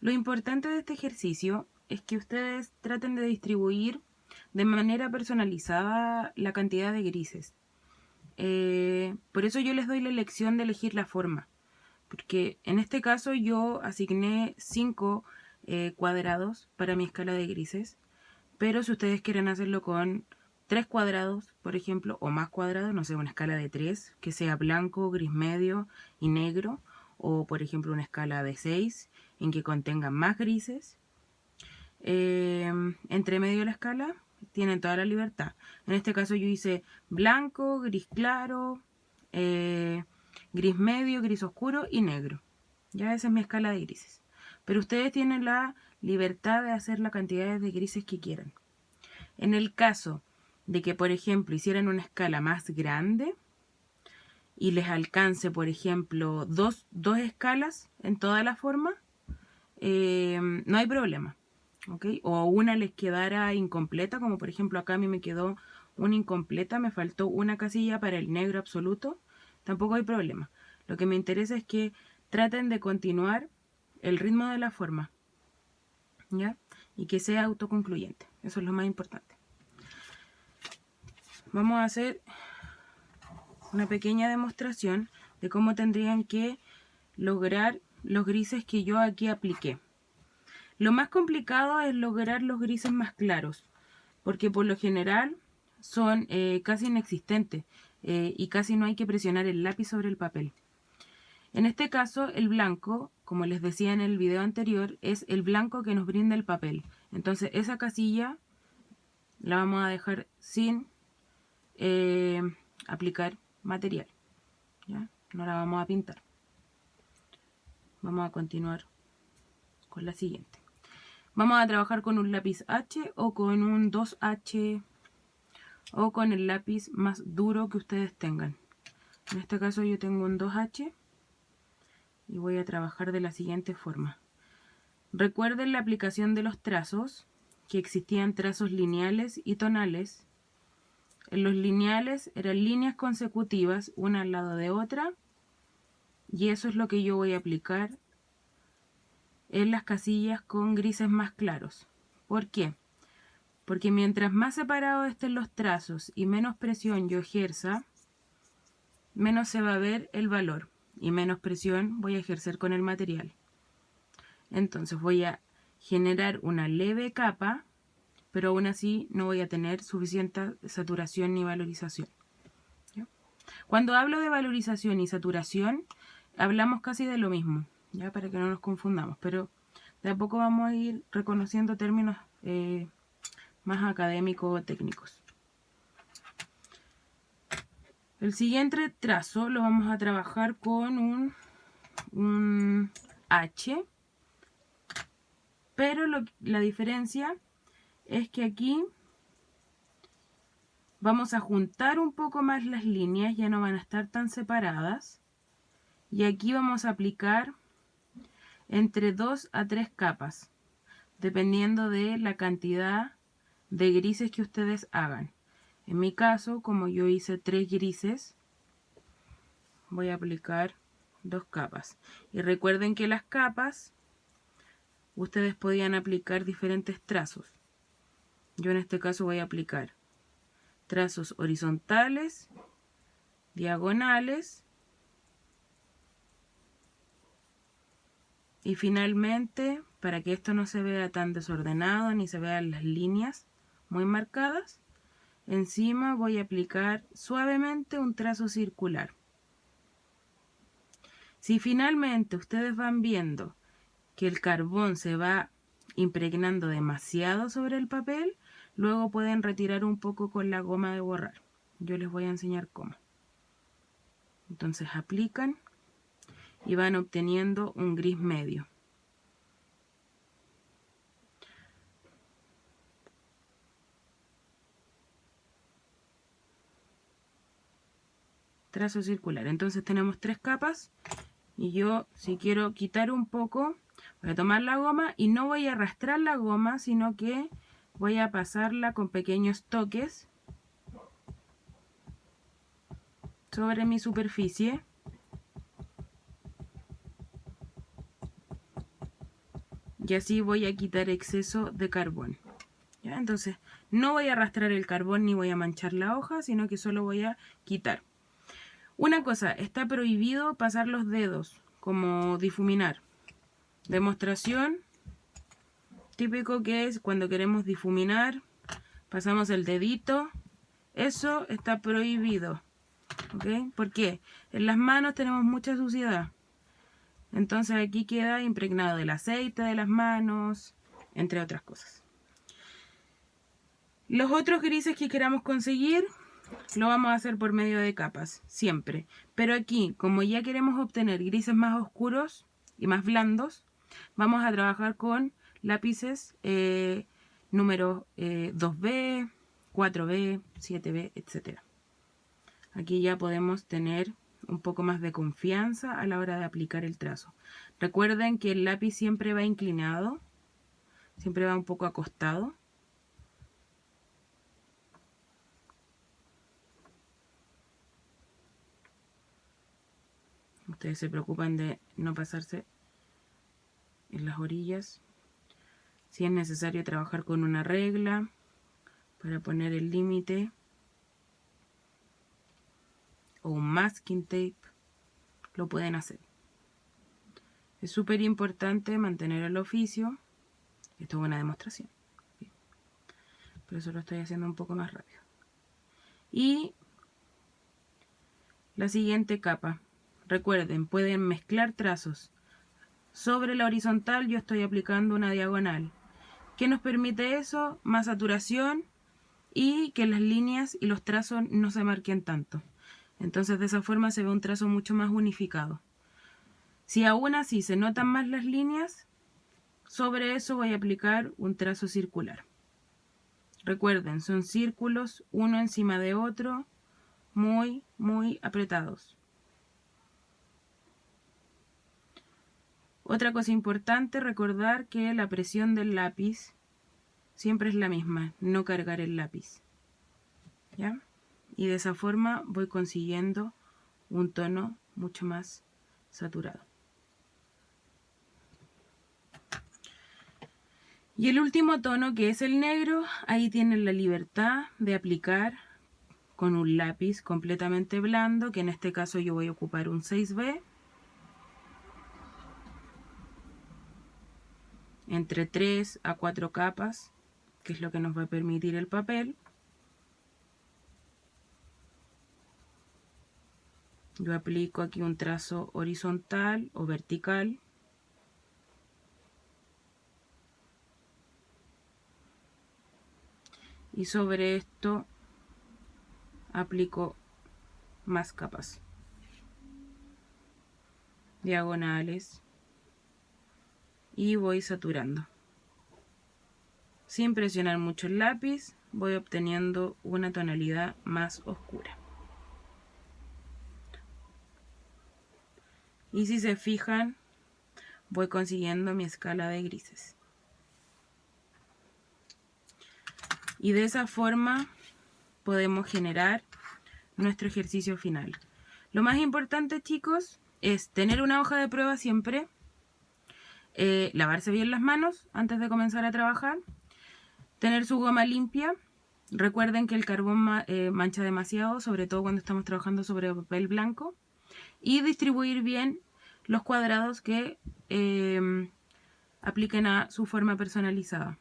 Lo importante de este ejercicio es que ustedes traten de distribuir de manera personalizada la cantidad de grises. Por eso yo les doy la elección de elegir la forma, porque en este caso yo asigné 5 cuadrados para mi escala de grises, pero si ustedes quieren hacerlo con 3 cuadrados, por ejemplo, o más cuadrados, no sé, una escala de 3, que sea blanco, gris medio y negro, o por ejemplo una escala de 6, en que contenga más grises, entre medio de la escala tienen toda la libertad. En este caso yo hice blanco, gris claro, gris medio, gris oscuro y negro. Ya esa es mi escala de grises. Pero ustedes tienen la libertad de hacer la cantidad de grises que quieran. En el caso de que, por ejemplo, hicieran una escala más grande y les alcance, por ejemplo, dos escalas en toda la forma, no hay problema. ¿Okay? O una les quedara incompleta, como por ejemplo acá a mí me quedó una incompleta, me faltó una casilla para el negro absoluto, tampoco hay problema. Lo que me interesa es que traten de continuar el ritmo de la forma, ¿ya? Y que sea autoconcluyente, eso es lo más importante. Vamos a hacer una pequeña demostración de cómo tendrían que lograr los grises que yo aquí apliqué. Lo más complicado es lograr los grises más claros, porque por lo general son casi inexistentes y casi no hay que presionar el lápiz sobre el papel. En este caso, el blanco, como les decía en el video anterior, es el blanco que nos brinda el papel. Entonces esa casilla la vamos a dejar sin aplicar material, ¿ya? No la vamos a pintar. Vamos a continuar con la siguiente. Vamos a trabajar con un lápiz H o con un 2H o con el lápiz más duro que ustedes tengan. En este caso yo tengo un 2H y voy a trabajar de la siguiente forma. Recuerden la aplicación de los trazos, que existían trazos lineales y tonales. En los lineales eran líneas consecutivas una al lado de otra y eso es lo que yo voy a aplicar en las casillas con grises más claros. ¿Por qué? Porque mientras más separados estén los trazos y menos presión yo ejerza, menos se va a ver el valor y menos presión voy a ejercer con el material. Entonces voy a generar una leve capa, pero aún así no voy a tener suficiente saturación ni valorización. ¿Ya? Cuando hablo de valorización y saturación, hablamos casi de lo mismo, ya para que no nos confundamos, pero de a poco vamos a ir reconociendo términos más académicos o técnicos. El siguiente trazo lo vamos a trabajar con un H, pero la diferencia es que aquí vamos a juntar un poco más las líneas, ya no van a estar tan separadas. Y aquí vamos a aplicar entre 2 a 3 capas, dependiendo de la cantidad de grises que ustedes hagan. En mi caso, como yo hice 3 grises, voy a aplicar 2 capas. Y recuerden que las capas, ustedes podían aplicar diferentes trazos. Yo en este caso voy a aplicar trazos horizontales, diagonales y finalmente, para que esto no se vea tan desordenado ni se vean las líneas muy marcadas, encima voy a aplicar suavemente un trazo circular. Si finalmente ustedes van viendo que el carbón se va impregnando demasiado sobre el papel, luego pueden retirar un poco con la goma de borrar. Yo les voy a enseñar cómo. Entonces aplican y van obteniendo un gris medio. Trazo circular. Entonces tenemos 3 capas y yo, si quiero quitar un poco, voy a tomar la goma y no voy a arrastrar la goma, sino que voy a pasarla con pequeños toques sobre mi superficie. y así voy a quitar exceso de carbón. ¿Ya? Entonces no voy a arrastrar el carbón ni voy a manchar la hoja, sino que solo voy a quitar. Una cosa, está prohibido pasar los dedos, como difuminar. Demostración, típico que es cuando queremos difuminar, pasamos el dedito. Eso está prohibido. ¿Ok? ¿Por qué? En las manos tenemos mucha suciedad. Entonces aquí queda impregnado del aceite de las manos, entre otras cosas. Los otros grises que queramos conseguir lo vamos a hacer por medio de capas, siempre. Pero aquí, como ya queremos obtener grises más oscuros y más blandos, vamos a trabajar con lápices número 2B, 4B, 7B, etc. Aquí ya podemos tener un poco más de confianza a la hora de aplicar el trazo. Recuerden que el lápiz siempre va inclinado, siempre va un poco acostado. Ustedes se preocupan de no pasarse en las orillas. Si es necesario trabajar con una regla para poner el límite o un masking tape, lo pueden hacer. Es súper importante mantener el oficio. Esto es una demostración. Por eso lo estoy haciendo un poco más rápido. Y la siguiente capa. Recuerden, pueden mezclar trazos. Sobre la horizontal yo estoy aplicando una diagonal. ¿Qué nos permite eso? Más saturación y que las líneas y los trazos no se marquen tanto. Entonces de esa forma se ve un trazo mucho más unificado. Si aún así se notan más las líneas, sobre eso voy a aplicar un trazo circular. Recuerden, son círculos uno encima de otro, muy apretados. Otra cosa importante, recordar que la presión del lápiz siempre es la misma, no cargar el lápiz. ¿Ya? Y de esa forma voy consiguiendo un tono mucho más saturado. Y el último tono, que es el negro, ahí tienen la libertad de aplicar con un lápiz completamente blando, que en este caso yo voy a ocupar un 6B. Entre 3 a 4 capas, que es lo que nos va a permitir el papel. Yo aplico aquí un trazo horizontal o vertical. Y sobre esto aplico más capas diagonales y voy saturando. Sin presionar mucho el lápiz, voy obteniendo una tonalidad más oscura. Y si se fijan, voy consiguiendo mi escala de grises. Y de esa forma podemos generar nuestro ejercicio final. Lo más importante, chicos, es tener una hoja de prueba siempre, lavarse bien las manos antes de comenzar a trabajar, tener su goma limpia. Recuerden que el carbón mancha demasiado, sobre todo cuando estamos trabajando sobre papel blanco, y distribuir bien los cuadrados que apliquen a su forma personalizada.